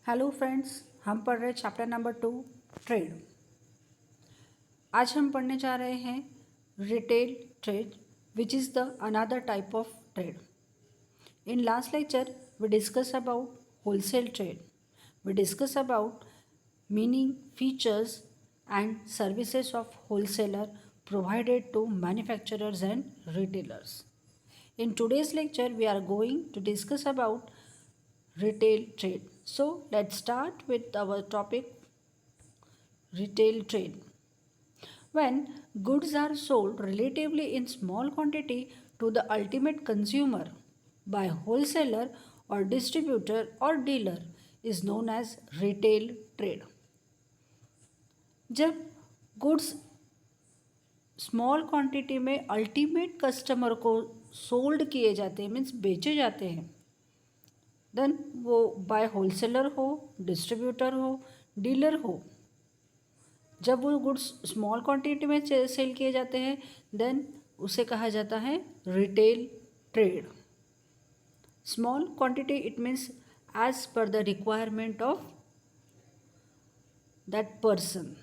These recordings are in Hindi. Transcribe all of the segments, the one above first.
हेलो फ्रेंड्स, हम पढ़ रहे चैप्टर नंबर 2 ट्रेड। आज हम पढ़ने जा रहे हैं retail trade which is the another type of trade. In last lecture we discuss about wholesale trade. We discuss about meaning, features and services of wholesaler provided to manufacturers and retailers. In today's lecture, we are going to discuss about retail trade. So let's start with our topic retail trade. When goods are sold relatively in small quantity to the ultimate consumer by wholesaler or distributor or dealer is known as retail trade. जब गुड्स स्मॉल क्वांटिटी में अल्टीमेट कस्टमर को सोल्ड किए जाते हैं, मीन्स बेचे जाते हैं, देन वो बाय होलसेलर हो, डिस्ट्रीब्यूटर हो, डीलर हो, जब वो गुड्स स्मॉल क्वांटिटी में सेल किए जाते हैं देन उसे कहा जाता है retail trade. Small quantity it means as per the requirement of that person.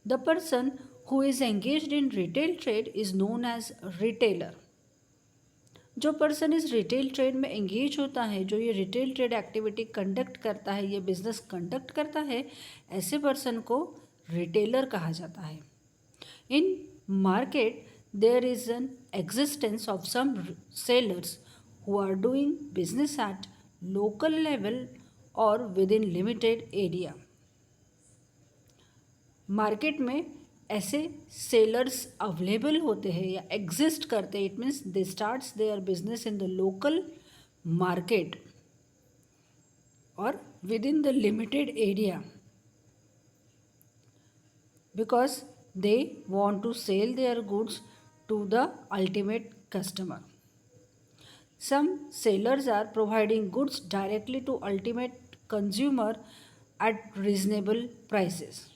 The person who is engaged in retail trade is known as retailer. जो पर्सन इस रिटेल ट्रेड में एंगेज होता है, जो ये रिटेल ट्रेड एक्टिविटी कंडक्ट करता है, ये बिजनेस कंडक्ट करता है, ऐसे पर्सन को रिटेलर कहा जाता है। In market there is an existence of some sellers who are doing business at local level और within limited area. Market में ऐसे सेलर्स अवेलेबल होते हैं या एग्जिस्ट करते हैं। It means they starts their business in the local market और within the limited area because they want to sell their goods to the ultimate customer. Some sellers are providing goods directly to ultimate consumer at reasonable prices.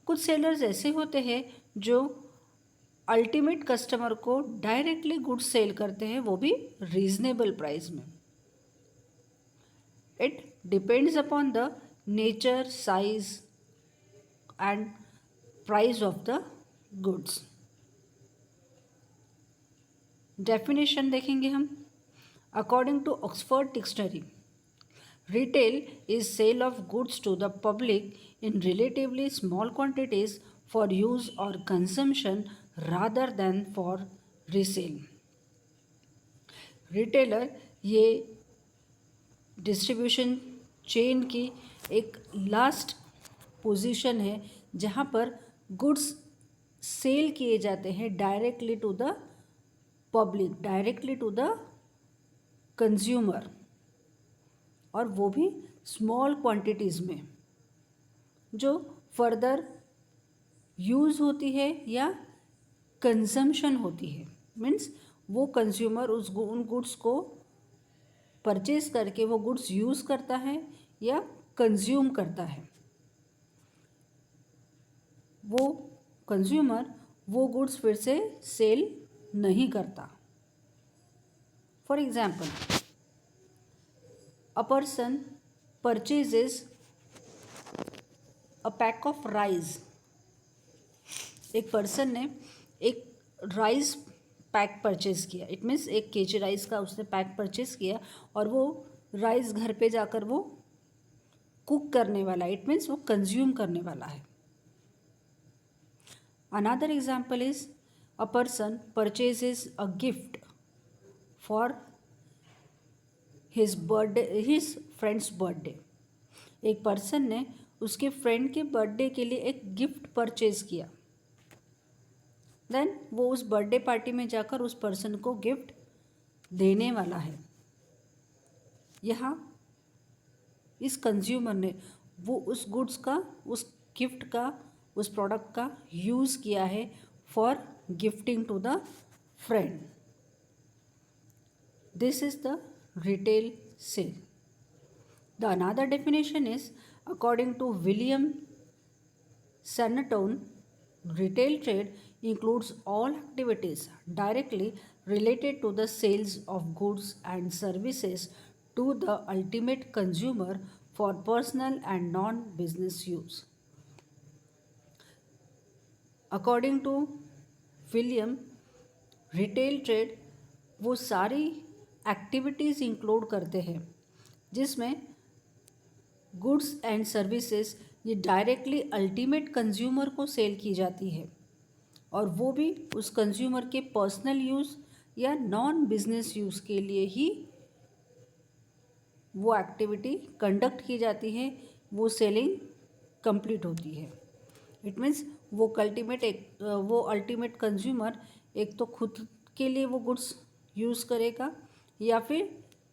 कुछ सेलर्स ऐसे होते हैं जो अल्टीमेट कस्टमर को डायरेक्टली गुड्स सेल करते हैं, वो भी रीजनेबल प्राइस में। It depends upon the nature, size and price of the goods. Definition देखेंगे हम। According to Oxford dictionary, retail is sale of goods to the public in relatively small quantities for use or consumption rather than for resale. Retailer ये डिस्ट्रीब्यूशन चेन की एक लास्ट पोजीशन है जहाँ पर गुड्स सेल किए जाते हैं directly to the public, directly to the consumer, और वो भी स्मॉल क्वांटिटीज़ में, जो फर्दर यूज़ होती है या कंजम्पशन होती है। मीन्स वो कंज्यूमर उन गुड्स को परचेज करके वो गुड्स यूज़ करता है या कंज्यूम करता है। वो कंज्यूमर वो गुड्स फिर से सेल नहीं करता। For example, a person purchases a pack of rice. एक पर्सन ने एक राइस पैक परचेज किया। इट मीन्स 1 kg राइस का उसने पैक परचेज किया और वो राइस घर पे जाकर वो कुक करने वाला है। इट मीन्स वो कंज्यूम करने वाला है। Another example is a person purchases a gift for his friends birthday. एक पर्सन ने उसके फ्रेंड के बर्थडे के लिए एक गिफ्ट परचेज किया। देन वो उस बर्थडे पार्टी में जाकर उस पर्सन को गिफ्ट देने वाला है। यहाँ इस कंज्यूमर ने वो उस गुड्स का, उस गिफ्ट का, उस प्रोडक्ट का यूज़ किया है for gifting to the friend. This is the retail sale. The another definition is, according to William Sannetone, retail trade includes all activities directly related to the sales of goods and services to the ultimate consumer for personal and non-business use. According to William, retail trade वो सारी एक्टिविटीज़ इंक्लूड करते हैं जिसमें गुड्स एंड सर्विसेज ये डायरेक्टली अल्टीमेट कंज्यूमर को सेल की जाती है और वो भी उस कंज्यूमर के पर्सनल यूज़ या नॉन बिजनेस यूज़ के लिए ही वो एक्टिविटी कंडक्ट की जाती है, वो सेलिंग कंप्लीट होती है. इट मीन्स वो अल्टीमेट कंज्यूमर एक तो खुद के लिए वो गुड्स यूज़ करेगा या फिर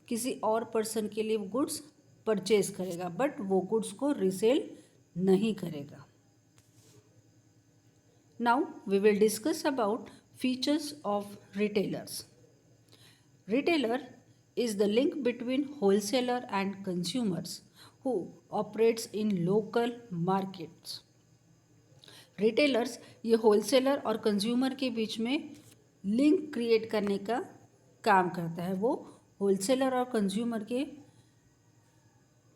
किसी और पर्सन के लिए वो गुड्स परचेज करेगा, बट वो गुड्स को रीसेल नहीं करेगा. Now we will discuss about features of retailers. Retailer is the link between wholesaler and consumers who operates in local markets. Retailers ये wholesaler और consumer के बीच में लिंक क्रिएट करने का काम करता है. वो wholesaler और consumer के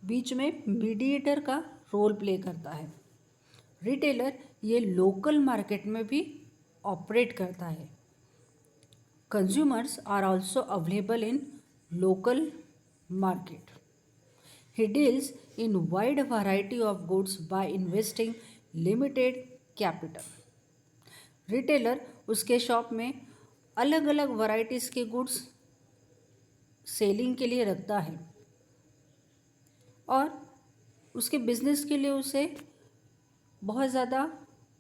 बीच में मीडिएटर का रोल प्ले करता है. रिटेलर ये लोकल मार्केट में भी ऑपरेट करता है. Consumers are also available in local market. He deals in wide variety of goods by investing limited capital. Retailer उसके शॉप में अलग अलग वैरायटीज़ के गुड्स सेलिंग के लिए रखता है और उसके बिजनेस के लिए उसे बहुत ज़्यादा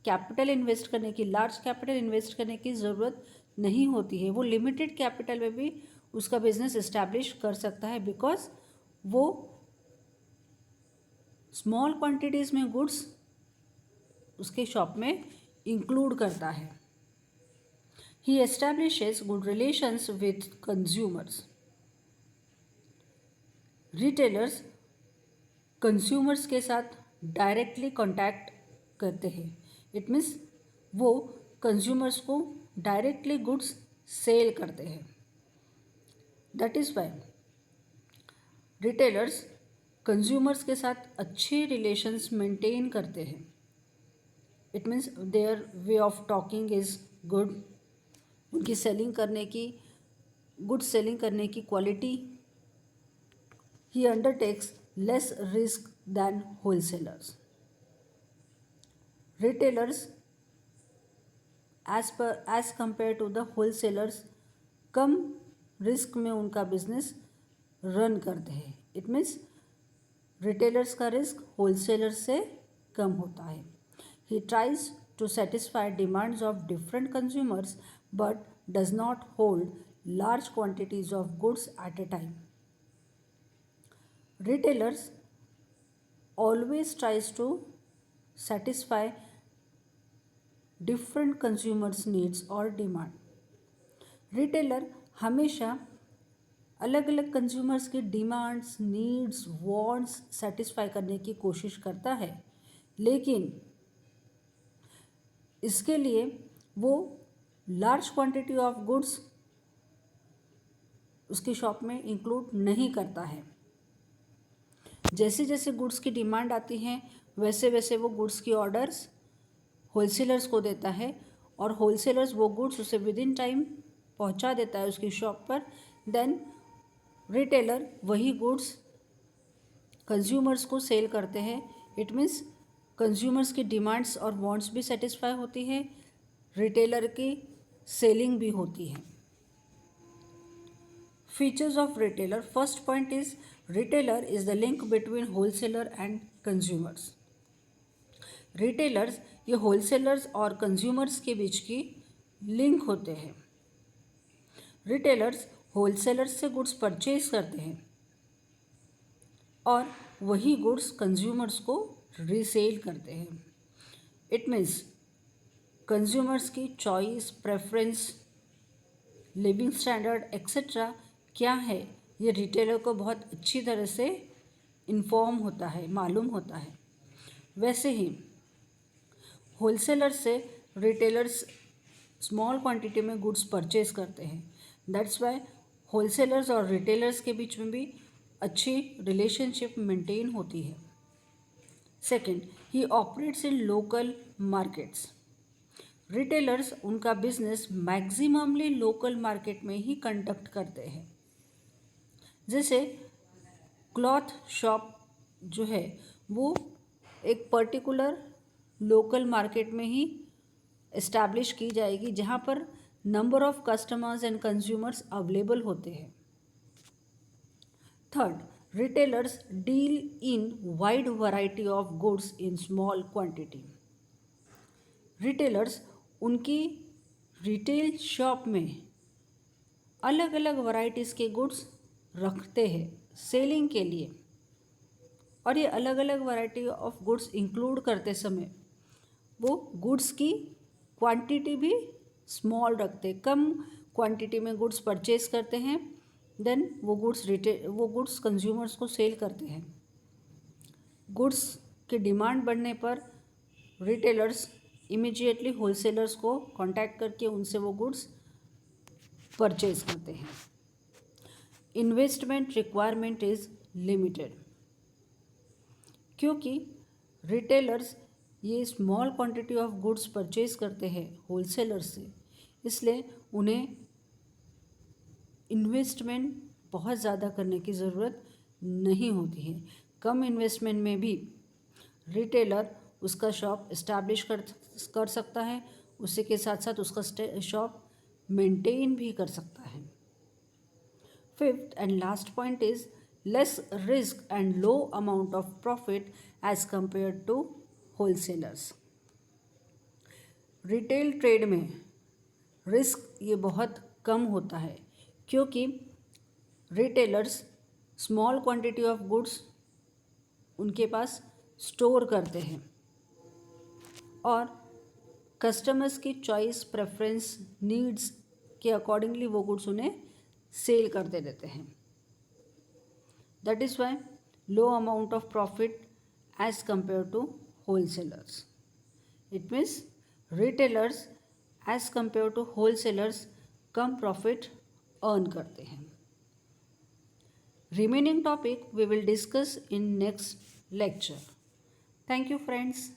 कैपिटल इन्वेस्ट करने की, लार्ज कैपिटल इन्वेस्ट करने की ज़रूरत नहीं होती है. वो लिमिटेड कैपिटल में भी उसका बिजनेस इस्टेब्लिश कर सकता है बिकॉज वो स्मॉल क्वांटिटीज़ में गुड्स उसके शॉप में इंक्लूड करता है. He establishes good relations with consumers. Retailers consumers के साथ डायरेक्टली कॉन्टैक्ट करते हैं. इट मीन्स वो कंज्यूमर्स को डायरेक्टली गुड्स सेल करते हैं. That is why retailers consumers के साथ अच्छे रिलेशंस मेंटेन करते हैं. It means their way of talking is good. उनकी सेलिंग करने की, गुड सेलिंग करने की quality. He undertakes less risk than wholesalers. Retailers as compare to the wholesalers कम रिस्क में उनका बिजनेस रन करते हैं. इट मीन्स रिटेलर्स का रिस्क होलसेलर्स से कम होता है. He tries to satisfy demands of different consumers but does not hold large quantities of goods at a time. Retailers always tries to satisfy different consumers needs और डिमांड. रिटेलर हमेशा अलग अलग कंज्यूमर्स के डिमांड्स, नीड्स, वांट्स सेटिस्फाई करने की कोशिश करता है, लेकिन इसके लिए वो लार्ज क्वांटिटी ऑफ गुड्स उसकी शॉप में इंक्लूड नहीं करता है. जैसे जैसे गुड्स की डिमांड आती है वैसे वैसे वो गुड्स की ऑर्डर्स होलसेलर्स को देता है और होलसेलर्स वो गुड्स उसे विद इन टाइम पहुंचा देता है उसकी शॉप पर. देन रिटेलर वही गुड्स कंज्यूमर्स को सेल करते हैं. इट मीन्स कंज्यूमर्स की डिमांड्स और वांट्स भी सेटिस्फाई होती है, रिटेलर की सेलिंग भी होती है. Features of retailer. First point is retailer is the link between wholesaler and consumers. Retailers ये होलसेलर्स और कंज्यूमर्स के बीच की लिंक होते हैं. रिटेलर्स होलसेलर्स से गुड्स परचेज करते हैं और वही गुड्स कंज्यूमर्स को रीसेल करते हैं. इट मीन्स कंज्यूमर्स की choice, preference, living standard etcetera क्या है ये रिटेलर को बहुत अच्छी तरह से इन्फॉर्म होता है, मालूम होता है. वैसे ही होलसेलर से रिटेलर्स स्मॉल क्वांटिटी में गुड्स परचेज करते हैं. दैट्स वाई होलसेलर्स और रिटेलर्स के बीच में भी अच्छी रिलेशनशिप मेंटेन होती है। Second, he operates in local markets. Retailers उनका बिजनेस मैक्सिममली लोकल मार्केट में ही कंडक्ट करते हैं। जैसे क्लॉथ शॉप जो है वो एक पर्टिकुलर लोकल मार्केट में ही इस्टेब्लिश की जाएगी जहाँ पर number of customers and consumers available होते हैं। Third, retailers deal in wide variety of goods in small quantity. Retailers उनकी रिटेल शॉप में अलग अलग वैरायटीज़ के गुड्स रखते हैं सेलिंग के लिए, और ये अलग अलग वैरायटी ऑफ गुड्स इंक्लूड करते समय वो गुड्स की क्वांटिटी भी स्मॉल रखते, कम क्वांटिटी में गुड्स परचेज करते हैं, देन वो गुड्स कंज्यूमर्स को सेल करते हैं। गुड्स की डिमांड बढ़ने पर रिटेलर्स इमीडिएटली होलसेलर्स को कांटेक्ट करके उनसे वो गुड्स परचेज करते हैं। इन्वेस्टमेंट रिक्वायरमेंट इज़ लिमिटेड, क्योंकि रिटेलर्स ये small quantity of goods purchase करते हैं होलसेलर्स से, इसलिए उन्हें इन्वेस्टमेंट बहुत ज़्यादा करने की ज़रूरत नहीं होती है। कम इन्वेस्टमेंट में भी रिटेलर उसका शॉप इस्टेब्लिश कर सकता है, उसी के साथ साथ उसका शॉप मेंटेन भी कर सकता है। Fifth and last point is less risk and low amount of profit as compared to wholesalers. Retail trade में रिस्क ये बहुत कम होता है, क्योंकि retailers small quantity of goods उनके पास स्टोर करते हैं और कस्टमर्स की चॉइस, प्रेफरेंस, नीड्स के अकॉर्डिंगली वो गुड्स उन्हें सेल करते देते हैं। That is why low amount of profit as compared to wholesalers. It means retailers as compared to wholesalers come profit earn करते हैं। Remaining topic we will discuss in next lecture. Thank you friends.